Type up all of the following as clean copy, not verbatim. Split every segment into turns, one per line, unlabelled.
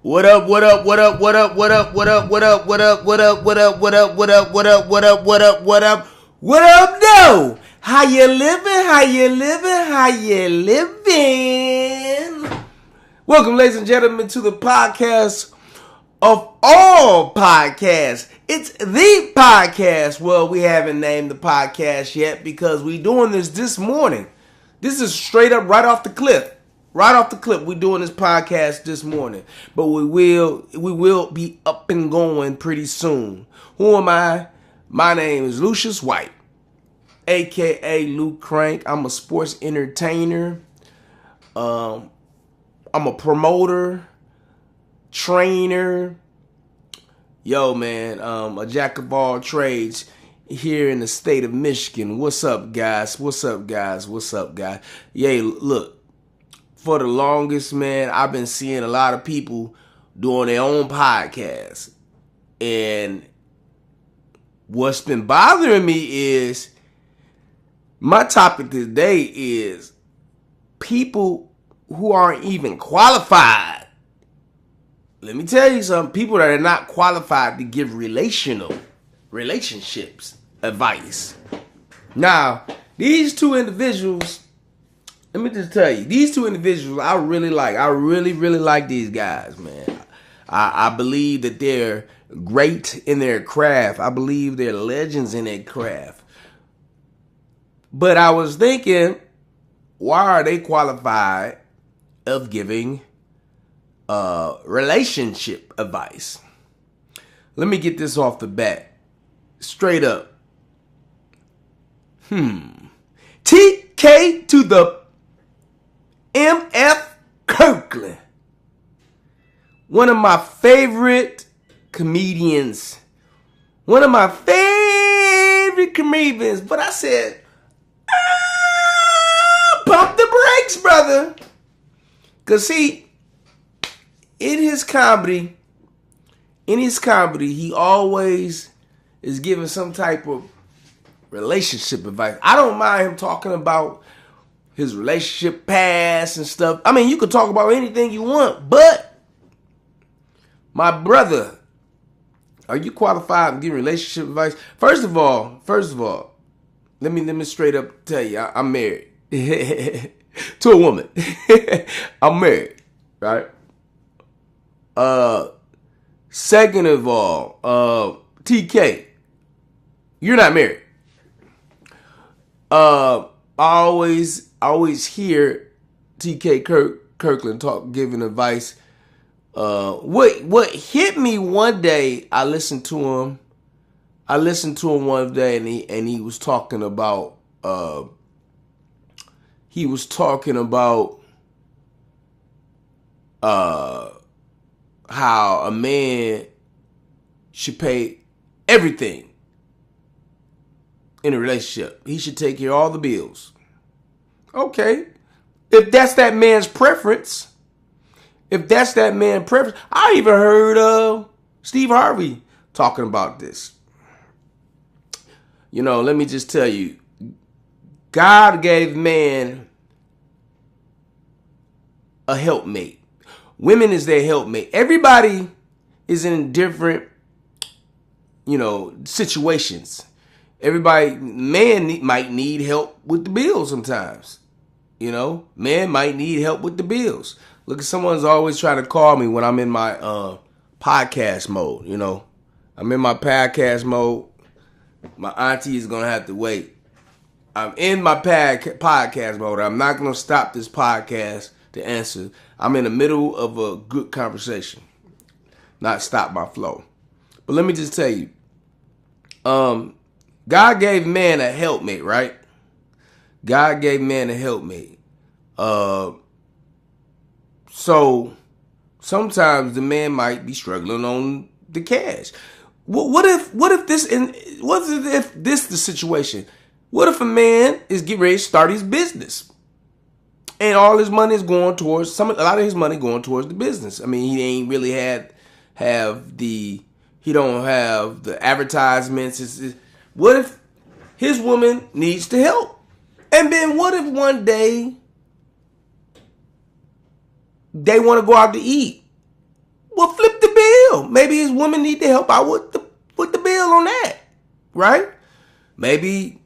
What up, what up, what up, what up, what up, what up, what up, what up, what up, what up, what up, what up, what up, what up, what up, what up, what up, no? How you living? How you living? How you living? Welcome, ladies and gentlemen, to the podcast of all podcasts. It's the podcast. Well, we haven't named the podcast yet because we're doing this morning. This is straight up right off the cliff. Right off the clip, we're doing this podcast this morning. But we will be up and going pretty soon. Who am I? My name is Lucius White, a.k.a. Luke Crank. I'm a sports entertainer. I'm a promoter, trainer. Yo, man, a jack of all trades here in the state of Michigan. What's up, guys? What's up, guys? What's up, guys? Yeah, look. For the longest, man, I've been seeing a lot of people doing their own podcasts. And what's been bothering me is, my topic today is people who aren't even qualified. Let me tell you something. People that are not qualified to give relationships advice. Now, these two individuals, let me just tell you, these two individuals I really like. I really like these guys, man. I believe that they're great in their craft. I believe they're legends in their craft. But I was thinking, why are they qualified of giving relationship advice? Let me get this off the bat. Straight up. TK to the M.F. Kirkland, one of my favorite comedians, but I said, pump the brakes, brother, because see, in his comedy, he always is giving some type of relationship advice. I don't mind him talking about his relationship past and stuff. I mean, you could talk about anything you want, but my brother, are you qualified to give relationship advice? First of all, let me straight up tell you, I'm married to a woman. I'm married, right? Second of all, TK, you're not married. I always hear TK Kirkland giving advice. What hit me one day, I listened to him one day, and he was talking about how a man should pay everything in a relationship. He should take care of all the bills. Okay. If that's that man's preference. I even heard Steve Harvey talking about this. You know, let me just tell you, God gave man a helpmate. Women is their helpmate. Everybody is in different, situations. Man might need help with the bills sometimes. Man might need help with the bills. Look, someone's always trying to call me when I'm in my podcast mode. I'm in my podcast mode. My auntie is going to have to wait. I'm in my podcast mode. I'm not going to stop this podcast to answer. I'm in the middle of a good conversation. Not stop my flow. But let me just tell you. God gave man a helpmate, right? God gave man a helpmate. So sometimes the man might be struggling on the cash. What if this is the situation? What if a man is getting ready to start his business and all his money is going towards a lot of his money going towards the business? I mean, he ain't really he don't have the advertisements. What if his woman needs to help? And then what if one day they want to go out to eat? Well, flip the bill. Maybe his woman need to help out with the bill on that, right? Maybe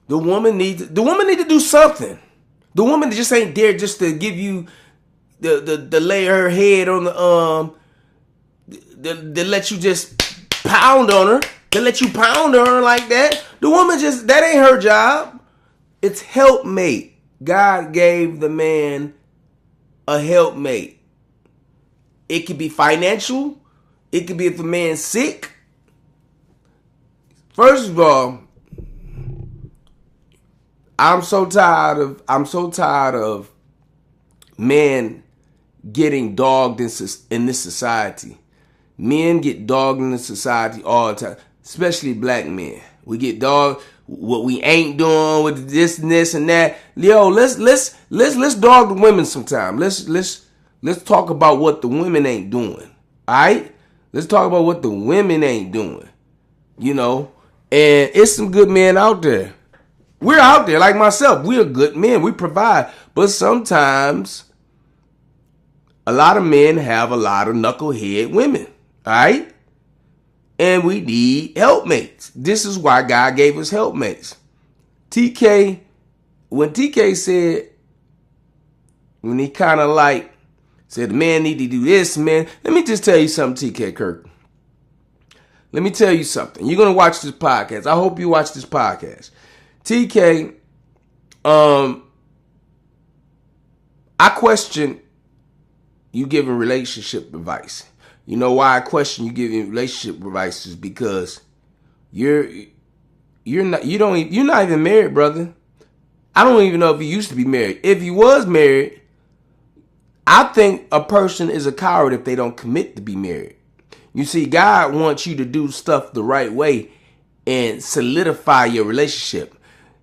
the woman need to do something. The woman just ain't there just to give you the lay her head on the let you just pound on her. To let you pound on her like that. The woman that ain't her job. It's helpmate. God gave the man a helpmate. It could be financial. It could be if the man's sick. First of all, I'm so tired of men getting dogged in this society. Men get dogged in this society all the time, especially black men. We get dogged what we ain't doing with this and this and that. Yo, let's dog the women sometime. Let's talk about what the women ain't doing. All right? Let's talk about what the women ain't doing. You know, and it's some good men out there. We're out there, like myself. We're good men. We provide. But sometimes a lot of men have a lot of knucklehead women. All right? And we need helpmates. This is why God gave us helpmates. TK, when TK said, when he kind of like said, the man need to do this, man. Let me just tell you something, TK Kirk. Let me tell you something. You're going to watch this podcast. I hope you watch this podcast. TK, I question you giving relationship advice. You know why I question you giving relationship advice is because you're not even married, brother. I don't even know if you used to be married. If you was married, I think a person is a coward if they don't commit to be married. You see, God wants you to do stuff the right way and solidify your relationship.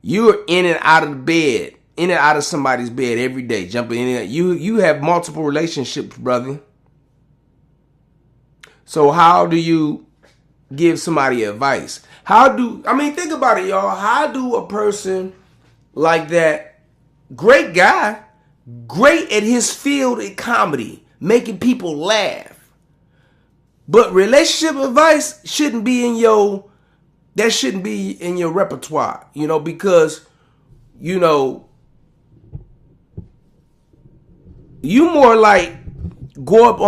You're in and out of the bed, in and out of somebody's bed every day, jumping in and out. You have multiple relationships, brother. So how do you give somebody advice? Think about it, y'all. How do a person like that, great guy, great at his field in comedy, making people laugh, but relationship advice shouldn't be in your repertoire, because, you more like go up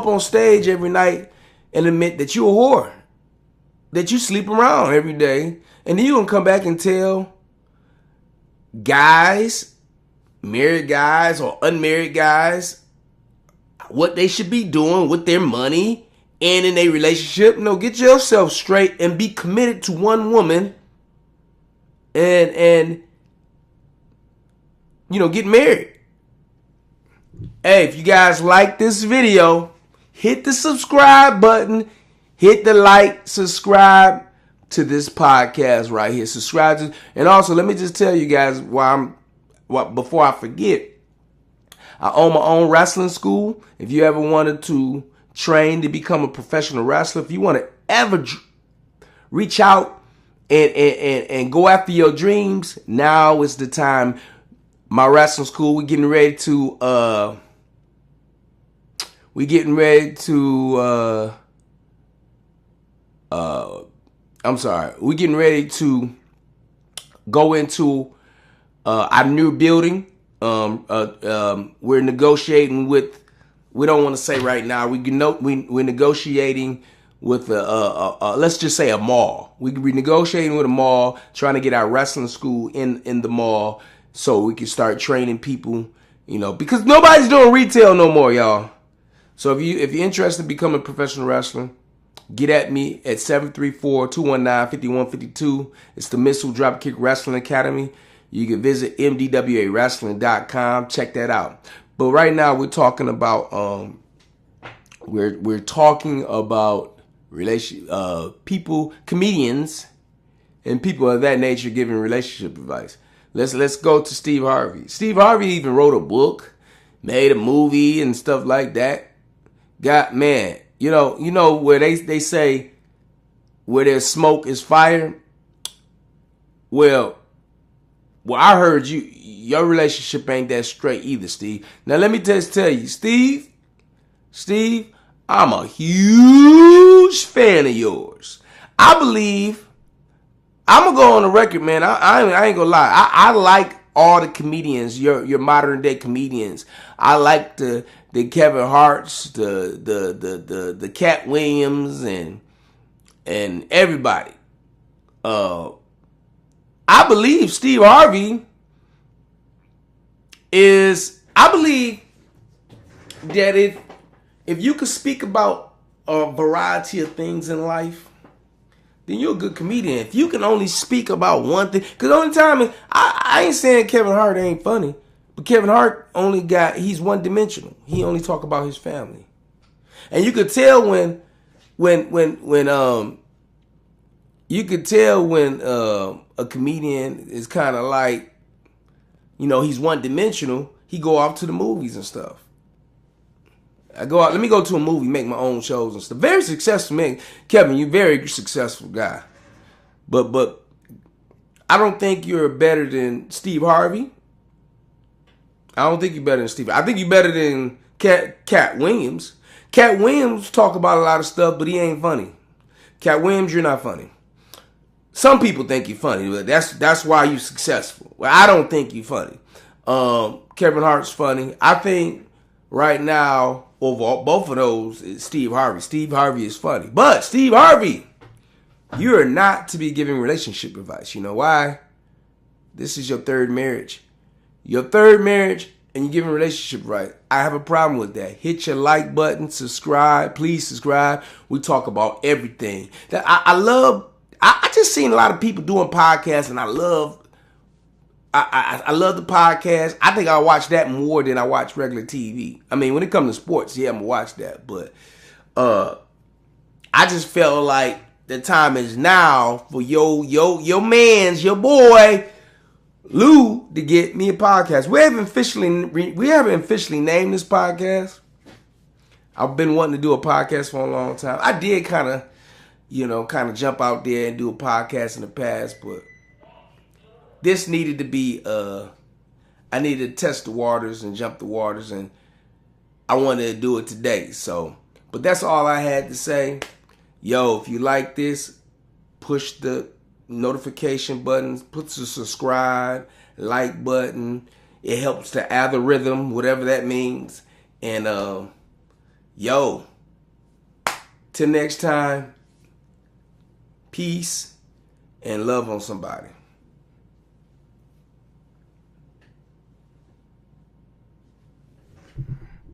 on stage every night and admit that you a whore, that you sleep around every day, and then you gonna come back and tell guys, married guys or unmarried guys, what they should be doing with their money and in a relationship. No, get yourself straight and be committed to one woman and get married. Hey, if you guys like this video, hit the subscribe button, hit the like, subscribe to this podcast right here. Subscribe to, and also let me just tell you guys before I forget, I own my own wrestling school. If you ever wanted to train to become a professional wrestler, if you want to ever reach out and go after your dreams, now is the time. My wrestling school, we're getting ready to go into our new building. We're negotiating with, we don't want to say right now, we're negotiating with let's just say a mall. We could be negotiating with a mall, trying to get our wrestling school in the mall so we can start training people, because nobody's doing retail no more, y'all. So if you're interested in becoming a professional wrestler, get at me at 734-219-5152. It's the Missile Dropkick Wrestling Academy. You can visit mdwawrestling.com. Check that out. But right now we're talking about people, comedians, and people of that nature giving relationship advice. Let's go to Steve Harvey. Steve Harvey even wrote a book, made a movie and stuff like that. Man, you know where they say where there's smoke is fire. Well, I heard your relationship ain't that straight either, Steve. Now let me just tell you, Steve Steve, I'm a huge fan of yours. I believe, I'm going to go on the record, man. I ain't going to lie. I like all the comedians, your modern day comedians. I like the Kevin Harts, the Cat Williams, and everybody. I believe Steve Harvey I believe that if you could speak about a variety of things in life, then you're a good comedian. If you can only speak about one thing, because the only time I ain't saying Kevin Hart ain't funny, but Kevin Hart he's one dimensional. He only talk about his family, and you could tell when a comedian is kind of like, he's one dimensional. He go off to the movies and stuff. Let me go to a movie, make my own shows and stuff. Very successful man. Kevin, you're a very successful guy. But I don't think you're better than Steve Harvey. I don't think you're better than Steve. I think you're better than Cat Williams. Cat Williams talk about a lot of stuff, but he ain't funny. Cat Williams, you're not funny. Some people think you're funny, but that's why you're successful. Well, I don't think you're funny. Kevin Hart's funny. I think right now, over both of those, is Steve Harvey. Steve Harvey is funny. But Steve Harvey, you are not to be giving relationship advice. You know why? This is your third marriage. Your third marriage, and you're giving relationship advice. I have a problem with that. Hit your like button, subscribe. Please subscribe. We talk about everything. I just seen a lot of people doing podcasts, and I love the podcast. I think I watch that more than I watch regular TV. I mean, when it comes to sports, yeah, I'm gonna watch that. But I just felt like the time is now for your boy Lou to get me a podcast. We haven't officially named this podcast. I've been wanting to do a podcast for a long time. I did kind of jump out there and do a podcast in the past, but this needed to be, I needed to test the waters and jump the waters, and I wanted to do it today. So, but that's all I had to say. Yo, if you like this, push the notification buttons, put the subscribe, like button. It helps the algorithm, whatever that means. And, yo, till next time, peace and love on somebody.